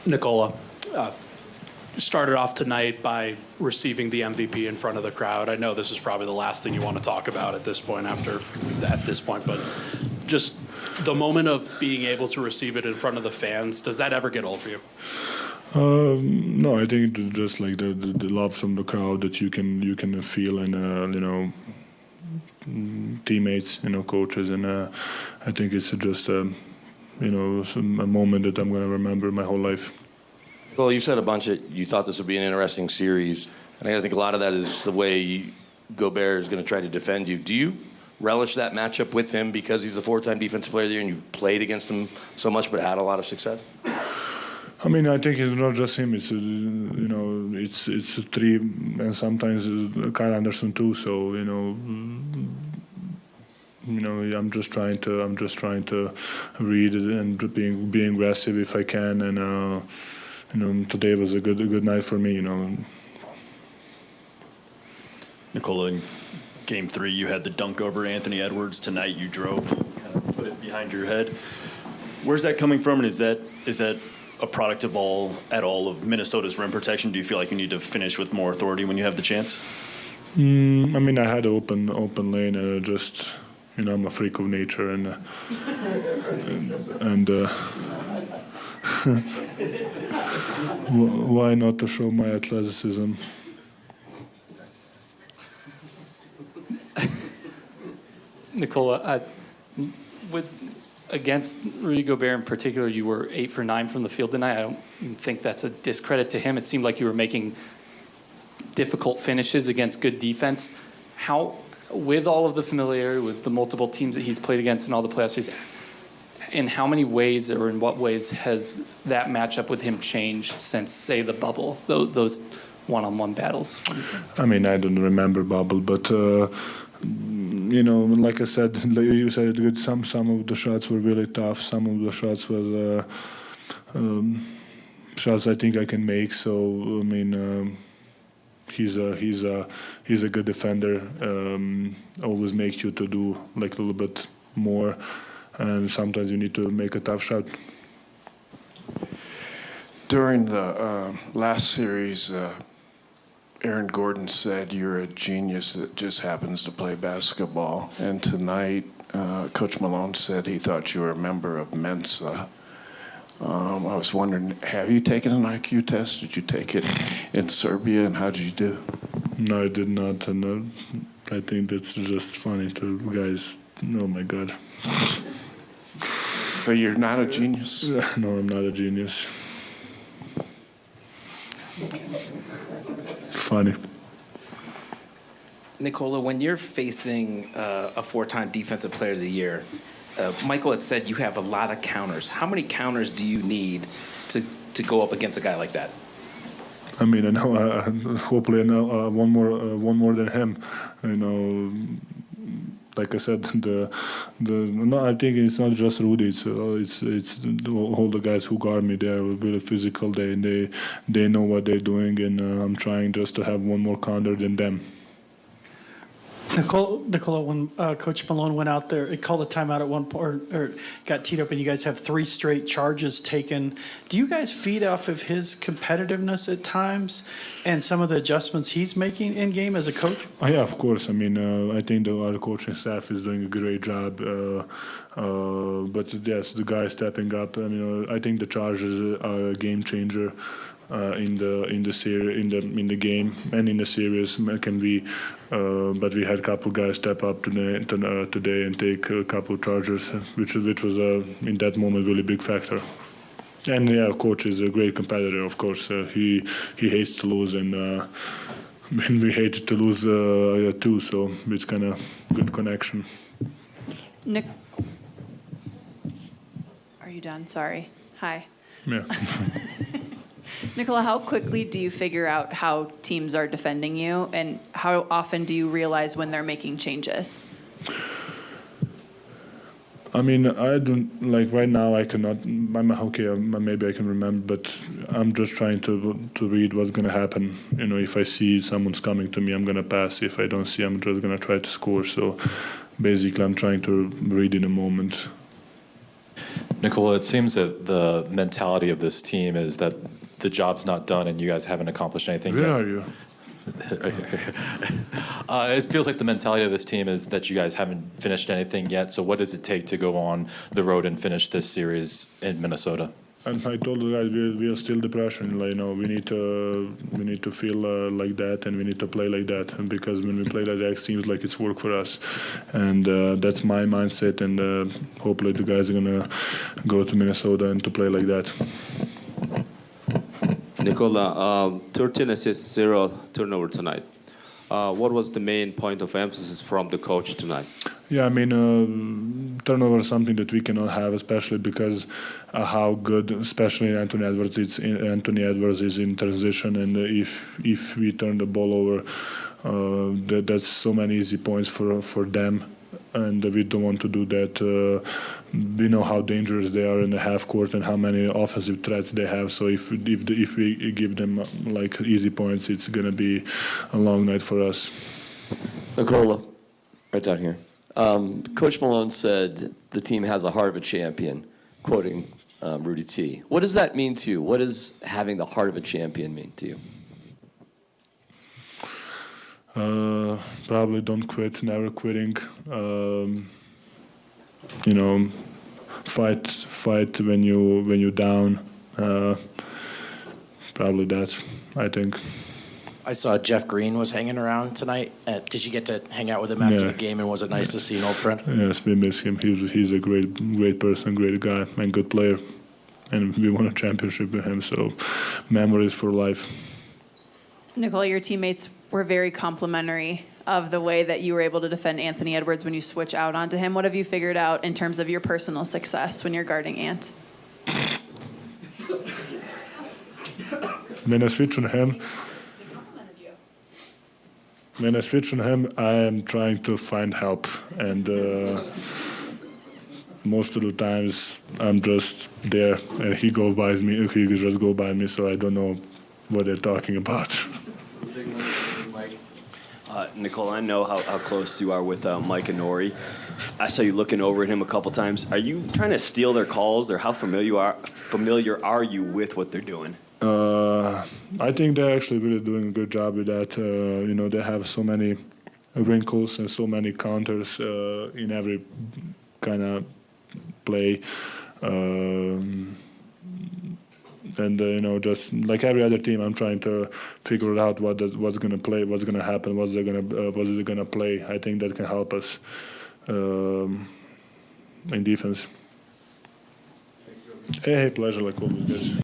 Nikola, started off tonight by receiving the MVP in front of the crowd. I know this is probably the last thing you want to talk about at this point, but just the moment of being able to receive it in front of the fans, does that ever get old for you? No, I think it's just like the love from the crowd that you can feel, and teammates, coaches, and I think it's just a moment that I'm going to remember my whole life. Well, you said a bunch that you thought this would be an interesting series, and I think a lot of that is the way Gobert is going to try to defend you. Do you relish that matchup with him because he's a four-time defensive player of the year and you've played against him so much but had a lot of success? I mean, I think it's not just him. It's it's three, and sometimes Kyle Anderson too. So I'm just trying to read it and being aggressive if I can. And today was a good night for me. Nikola, in Game 3, you had the dunk over Anthony Edwards. Tonight, you drove, kind of put it behind your head. Where's that coming from? And is that a product of Minnesota's rim protection? Do you feel like you need to finish with more authority when you have the chance? I mean, I had an open lane, and just I'm a freak of nature, and why not to show my athleticism? Nikola, against Rudy Gobert in particular, you were 8 for 9 from the field tonight. I don't even think that's a discredit to him. It seemed like you were making difficult finishes against good defense. How, with all of the familiarity with the multiple teams that he's played against in all the playoff series, in how many ways or in what ways has that matchup with him changed since, say, the bubble, those one-on-one battles? I mean, I don't remember bubble, but like I said, you said it good. Some of the shots were really tough. Some of the shots was shots I think I can make. So I mean, he's a good defender. Always makes you to do like a little bit more, and sometimes you need to make a tough shot. During the last series, Aaron Gordon said you're a genius that just happens to play basketball. And tonight, Coach Malone said he thought you were a member of Mensa. I was wondering, have you taken an IQ test? Did you take it in Serbia, and how did you do? No, I did not, and I think that's just funny to guys. Oh my God. So you're not a genius? No, I'm not a genius. Funny. Nikola, when you're facing a four-time Defensive Player of the Year, Michael had said you have a lot of counters. How many counters do you need to go up against a guy like that? I mean, I know. Hopefully, I know one more than him. Like I said, no, I think it's not just Rudy. It's all the guys who guard me. They are really physical. They know what they're doing, and I'm trying just to have one more counter than them. Nikola, when Coach Malone went out there, he called a timeout at one point, or got teed up, and you guys have 3 straight charges taken. Do you guys feed off of his competitiveness at times and some of the adjustments he's making in game as a coach? Yeah, of course. I mean, I think our coaching staff is doing a great job. But yes, the guy stepping up. I think the charges are a game changer. In the game and in the series can be, but we had a couple guys step up today and take a couple charges, which was in that moment really big factor. And yeah, coach is a great competitor. Of course, he hates to lose, and we hate to lose too. So it's kind of good connection. Nick, are you done? Sorry. Hi. Yeah. Nikola, how quickly do you figure out how teams are defending you, and how often do you realize when they're making changes? I mean, I don't, like right now I cannot, maybe I can remember, but I'm just trying to read what's going to happen. If I see someone's coming to me, I'm going to pass. If I don't see, I'm just going to try to score. So basically I'm trying to read in a moment. Nikola, it seems that the mentality of this team is that the job's not done and you guys haven't accomplished anything Where yet. are you? It feels like the mentality of this team is that you guys haven't finished anything yet. So what does it take to go on the road and finish this series in Minnesota? And I told the guys we are still depression. Like, we need to feel like that, and we need to play like that. And because when we play like that, it seems like it's work for us, and that's my mindset. And hopefully the guys are gonna go to Minnesota and to play like that. Nikola, 13 assists, 0 turnover tonight. What was the main point of emphasis from the coach tonight? Yeah, I mean, turnover is something that we cannot have, especially because how good, especially Anthony Edwards is in transition, and if we turn the ball over, that's so many easy points for them, and we don't want to do that. We know how dangerous they are in the half court and how many offensive threats they have. So if we give them like easy points, it's gonna be a long night for us. Nikola, right down here. Coach Malone said the team has a heart of a champion, quoting Rudy T. What does that mean to you? What does having the heart of a champion mean to you? Probably don't quit, never quitting. Fight when you're down. Probably that, I think. I saw Jeff Green was hanging around tonight. Did you get to hang out with him after Yeah. the game, and was it nice to see an old friend? Yes, we miss him. He's a great person, great guy, and good player. And we won a championship with him, so memories for life. Nikola, your teammates were very complimentary of the way that you were able to defend Anthony Edwards when you switch out onto him. What have you figured out in terms of your personal success when you're guarding Ant? When I switch on him, I am trying to find help, and most of the times I'm just there, and he just go by me, so I don't know what they're talking about. Nikola, I know how close you are with Mike and Nori. I saw you looking over at him a couple times. Are you trying to steal their calls, or how familiar are you with what they're doing? I think they're actually really doing a good job with that. They have so many wrinkles and so many counters in every kind of play. Just like every other team, I'm trying to figure out what's going to play, what's going to happen, what they're going to play. I think that can help us in defense. Hey, pleasure, like always, guys.